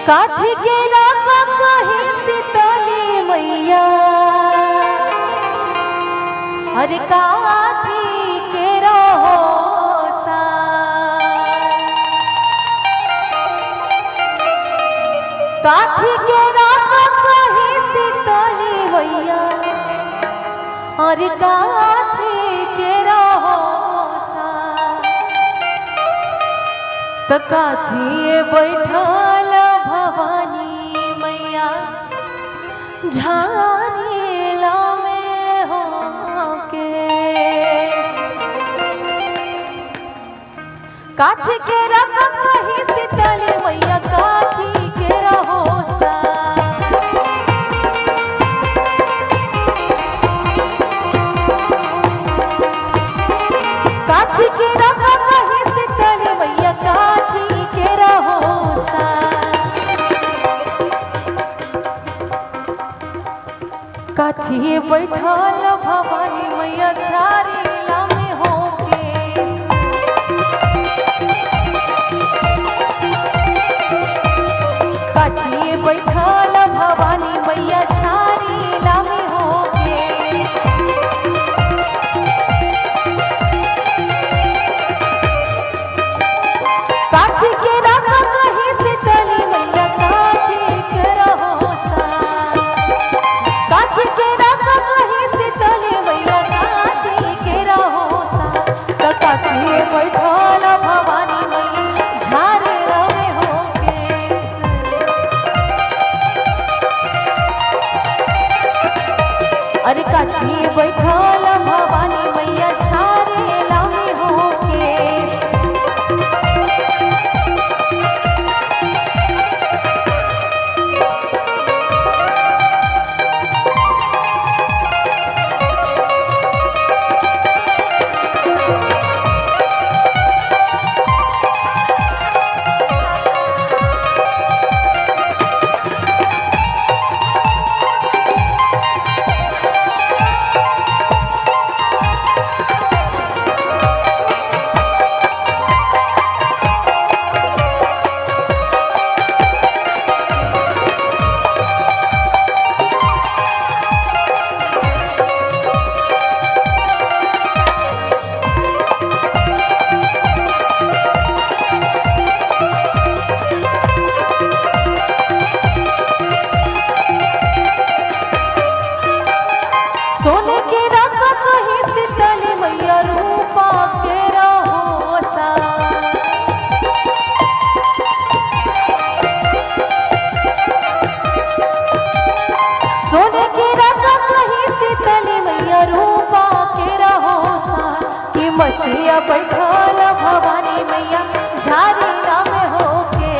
काठी के रागा कहीं सीतली मैया, अरे काठी के रहो सा, काठी के रागा कहीं सीतली मैया, अरे काठी के रहो सा, त काठी बैठल भवानी मैया झारेला में हो के, काठी के रगा कहीं सीतली मैया काठी के रहो सा, काठी के रगा कहीं सीतली मैया काठी के रहो सा, काठी बैठल भवानी मैया झारेला में हो के, काठी बैठल भवानी मैया झारेला में हो के, काठी के रगा कहीं सीतली मैया काठी के रहो सा, काठी के रगा कहीं सीतली मैया काठी के रहो सा, त काठी बैठल भवानी मैया झारेला में हो के, अरे काठी बैठल भवानी मैया झारेला में हो के, सोने के रगा कहीं सीतली मैया रूपा के रहो सा, सोने के रगा कहीं सीतली मैया रूपा के रहो सा, कि मछिया बैठल भवानी मैया झारेला में हो के,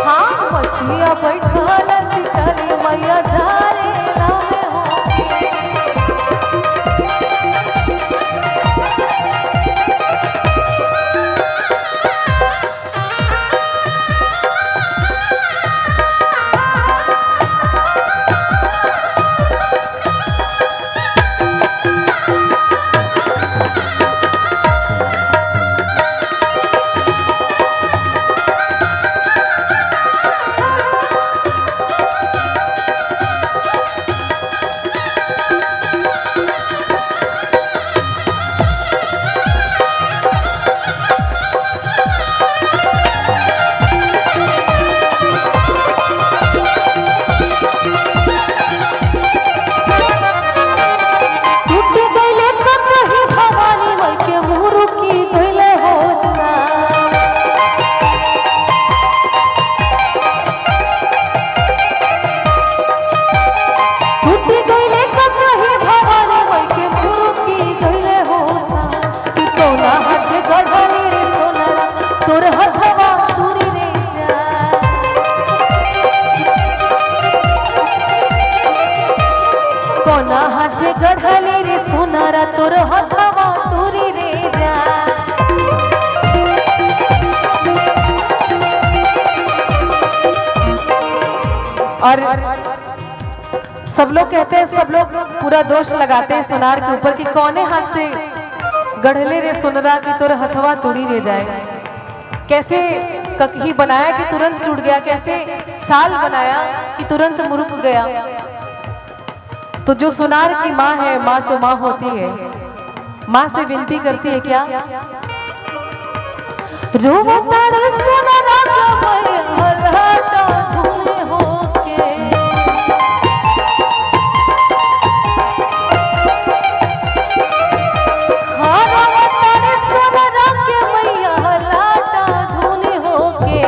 हाँ मछिया बैठल सीतली मैया झारेला में हो के, हाथे गढ़ले रे सोनारा तोर हथवा तोरी रे जा। और सब लोग कहते हैं, सब लोग पूरा दोष लगाते हैं सोनार के ऊपर कि कौने हाथ से गढ़ले रे सुनरा की तोर हथवा तोड़ी रे जाए। कैसे ककही बनाया कि तुरंत टूट गया, कैसे साल बनाया कि तुरंत मुरुक गया। तो जो सुनार की माँ है, माँ तो माँ होती है, माँ से विनती करती है क्या, रोवतार सुनरा हलाटा धुने होके, हाँ रोवतार सुनरा के मैया हलाटा धुने होके,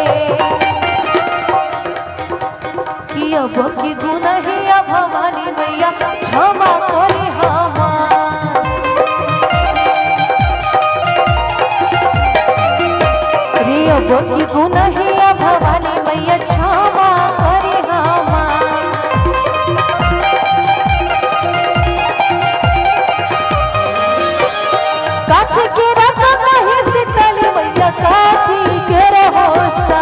कि अब की गुनहिया भवानी मैया क्षमा करे हमार, रे अब की गुनहिया भवानी मैया क्षमा करे हमार। काठी के रखा कहीं शीतल मैया काठी के रहो सा,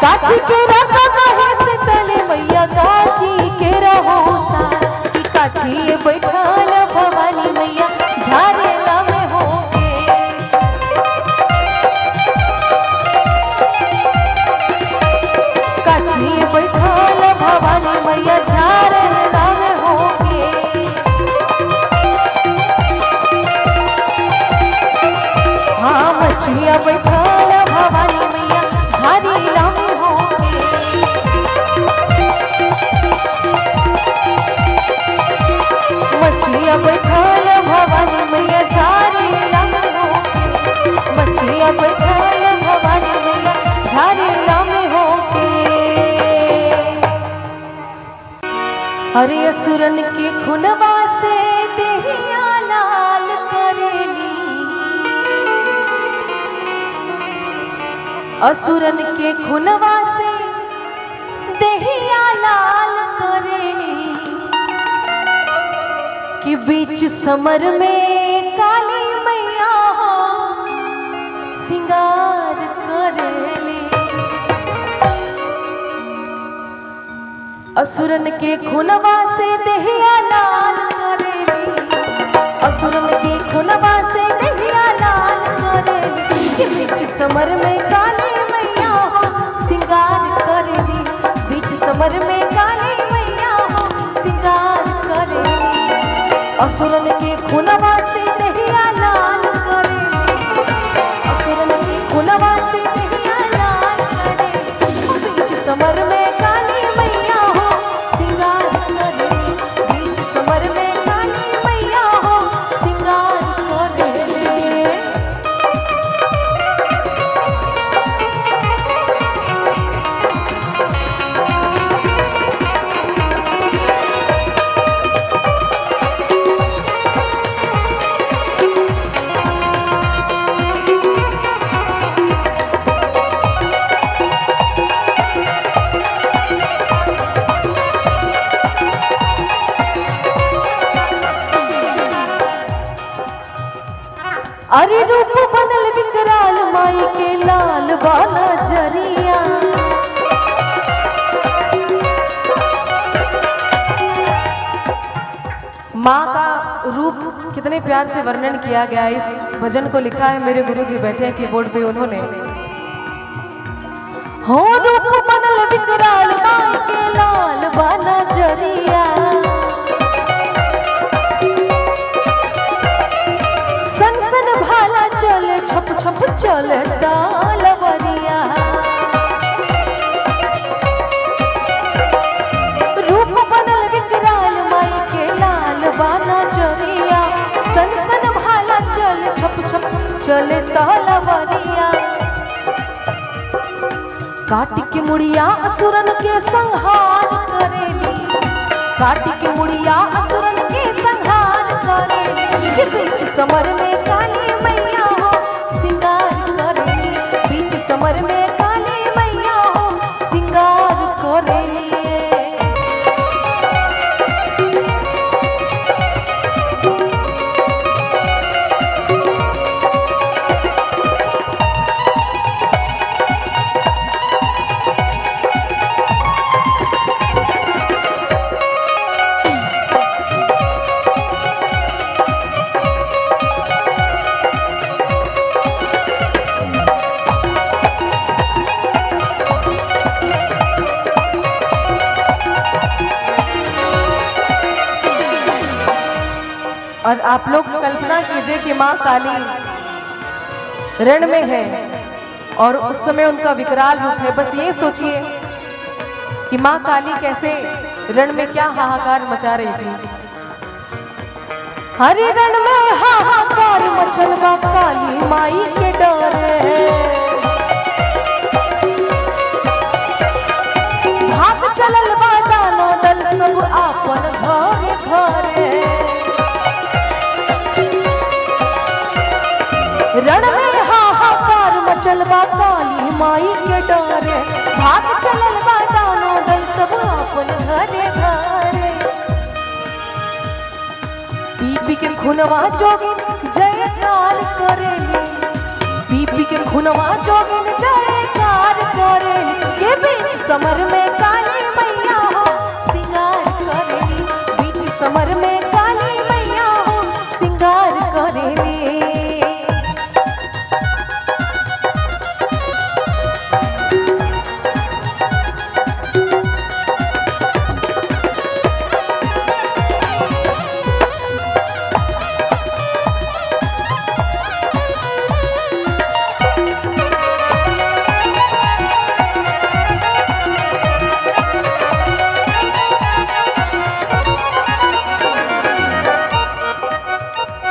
काठी के रखा कहीं शीतल मैया काठी के रहो सा, काठी बैठाल भवानी मैया झारेला में होके, काठी बैठाल भवानी मैया झारेला में होके, हाँ मछिया बैठाल भवानी मैया झारेला में होके, मछलिया बैठाल भवानी मैया झारेला में होके, मछलिया बैठाल भवानी मैया झारेला में होके। अरे असुरन के खुनवा से देहिया लाल करेली, असुरन के खुनवा से देहिया लाल करेली, कि बीच समर में काली मैया हो सिंगार करेली, असुरन के खुनवा से देहिया लाल करेली, असुरन के खुनवा से देहिया लाल करेली, कि बीच समर में काली मैया हो सिंगार करेली, बीच समर में काली मैया हो सिंगार करेली, असुरन के खुनवा से देहिया लाल करेली, असुरन के खुनवा से देहिया लाल करेली, बीच समर में काली मैया हो सिंगार करेली, बीच समर में काली मैया हो सिंगार करेली। अरे रूप बनल विकराल माई के लाल बाला जरिया, माँ का रूप कितने प्यार से वर्णन किया गया। इस भजन को लिखा है मेरे गुरुजी बैठे हैं कीबोर्ड पे, उन्होंने हो रूप बनल विकराल माई के लाल बाला जरिया, चले छप छप चलता लवरिया, रूप बनल विकराल माई के लाल बाना जरिया, सन सन भाला चल छप छप चलता लवरिया, काटी के मुड़िया असुरन के संहार करेली, काटी के मुड़िया असुरन के संहार करेली, के बीच समर में काली मैया हो सिंगार करेली, बीच समर में काली मैया हो सिंगार करेली। और आप लोग कल्पना कीजिए कि माँ काली रण में है और उस समय उनका विकराल रूप है। बस ये सोचिए कि माँ काली कैसे रण में क्या हाहाकार मचा रही थी। हरे रण में हाहाकार मचलवा काली माई के डरे, भाग चलल बा दानो दल सब आपन घरे घरे। रण में हाहाकार मचलवा काली माई के डरे, भाग चलल बा दानो दल सब आपन घरे घरे। पी के खुनवा जोगिन जयकार करेली, पी के खुनवा जोगिन जयकार करेली। के बीच समर में काली मैया हो सिंगार करेली, बीच समर में काली मैया हो सिंगार करेली।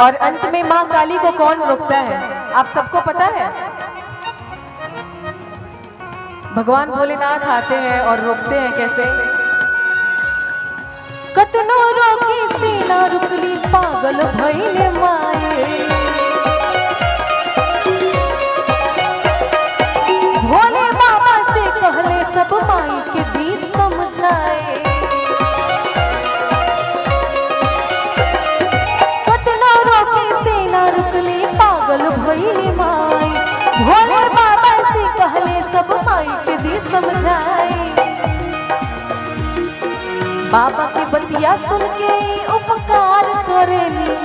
और अंत में माँ काली को कौन रोकता है, आप सबको पता है? भगवान भोलेनाथ आते हैं और रोकते हैं कैसे? कतनो रोकी सीना रुकली पागल भइले माए, भोले बाबा से कहले सब माई के बीच समझाए। भइली माई भोले बाबा से कहले सब माई के दी समझाई। बाबा के बतिया सुन के उपकार करेली,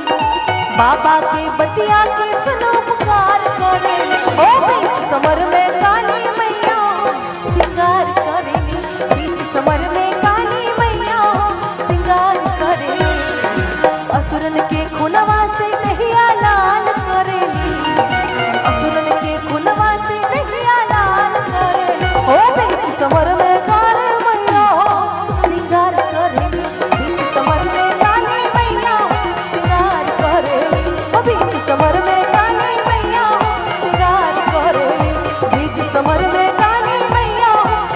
बाबा के बतिया के सुन उपकार करेली। ओ बीच समर में काली मैया सिंगार करेली, बीच समर में काली मैया सिंगार करेली। असुरन के खुनवा से दहिया लाल करेली, असुरन के खुनवा से दहिया लाल करेली। ओ बीच समर में काली मैया सिंगार करेली, बीच समर में काली मैया सिंगार करेली। ओ बीच समर में काली मैया सिंगार करेली, बीच समर में काली मैया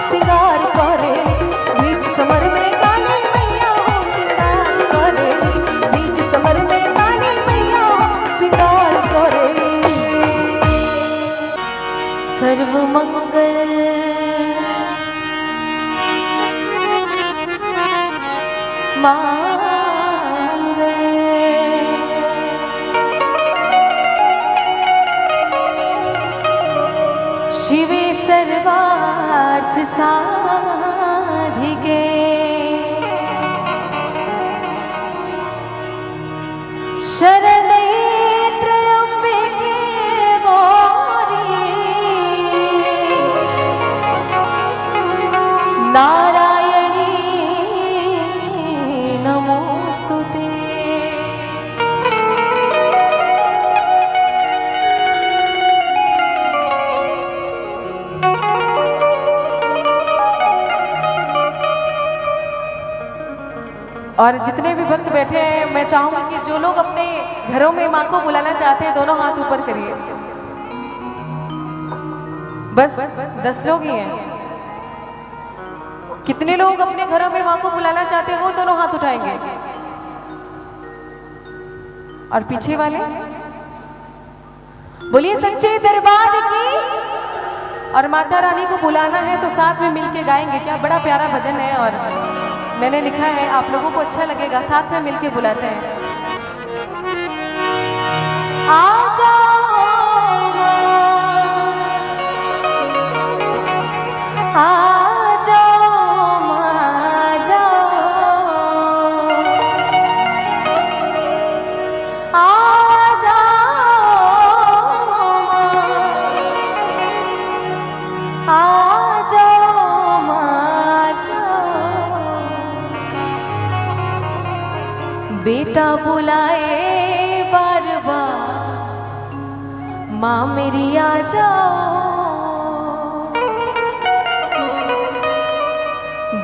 सिंगार करेली, बीच समर में काली मैया सिंगार करेली, बीच समर में काली मैया सिंगार करेली। सर्वमंगल मांगल्ये शिवे सर्वार्थ साधिके शरणे त्र्यंबिके गौरी नारायणी नमोस्तुते। और जितने भी भक्त बैठे हैं, मैं चाहूंगी कि जो लोग अपने घरों में माँ को बुलाना चाहते हैं दोनों हाथ ऊपर करिए। बस 10 लोग ही हैं। कितने लोग अपने घरों में माँ को बुलाना चाहते हैं वो दोनों हाथ उठाएंगे। और पीछे वाले बोलिए सच्चे दरबार की। और माता रानी को बुलाना है तो साथ में मिलके गाएंगे। क्या बड़ा प्यारा भजन है और मैंने लिखा है, आप लोगों को अच्छा लगेगा। साथ में मिलके बुलाते हैं। आ जाओ आ जाओ माँ जाओ, आ जाओ माँ, आ जाओ माँ जाओ। बेटा बुलाए बार बार, माँ मेरी आ जाओ।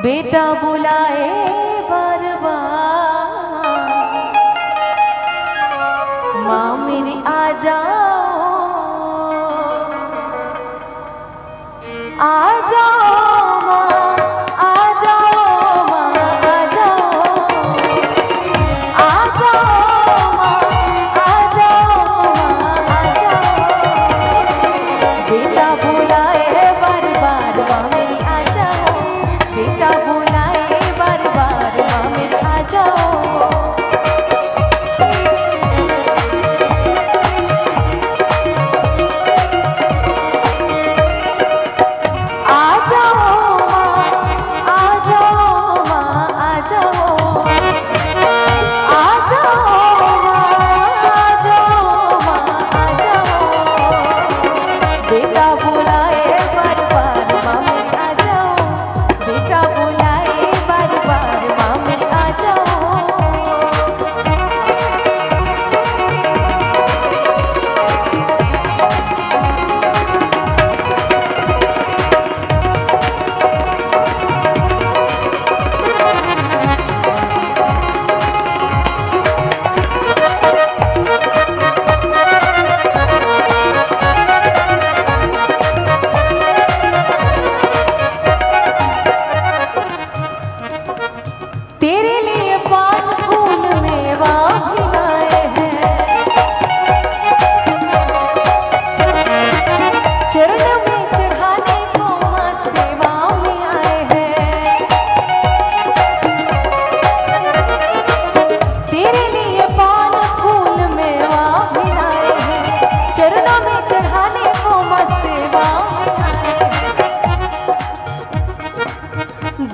बेटा बुलाए बार बार, माँ मेरी आ जाओ। आ जाओ माँ, आ जाओ माँ, आ जाओ। आ जाओ माँ, आ जाओ माँ, आ जाओ। बेटा बुलाए बार बार, माँ मेरी आ जाओ। बेटा बुलाए बार बार, माँ मेरी आ जाओ।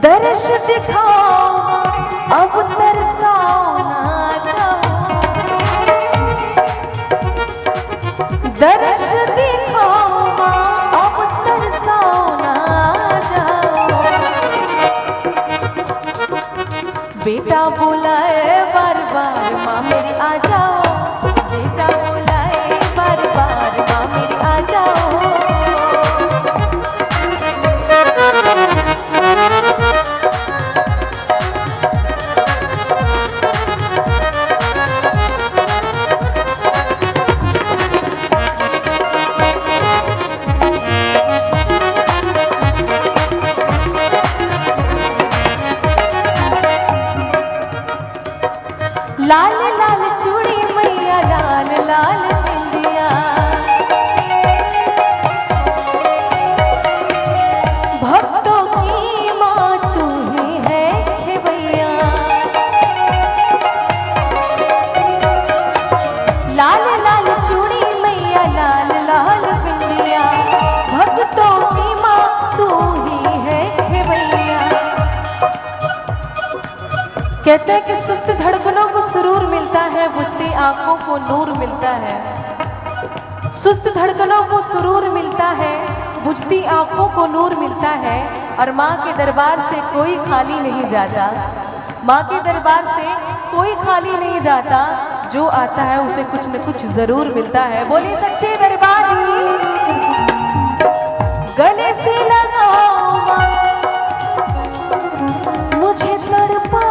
दर्श दिखाओ अब तरसाओ ना जाओ। दर्श दिखाओ अब तरसाओ ना जाओ। बेटा बुलाए बार बार, माँ मेरी आ जाओ। बेटा बुलाए बार बार, माँ मेरी आ जाओ। लाल लाल चूड़ी मैया, लाल लाल बिंदिया। भक्तों की माँ तू ही है खेवैया। लाल लाल चूड़ी मैया, लाल लाल बिंदिया। भक्तों की माँ तू ही है खेवैया। कहते हैं कि सुस्त धड़कनों को सुरूर मिलता है, बुझती आंखों को नूर मिलता है। सुस्त धड़कनों को सुरूर मिलता है, बुझती आंखों को नूर मिलता है। और माँ के दरबार से कोई खाली नहीं जाता। माँ के दरबार से कोई खाली नहीं जाता। जो आता है उसे कुछ न कुछ जरूर मिलता है। बोलिए सच्चे दरबार की। गले से लगाओ माँ, मुझे तड़पा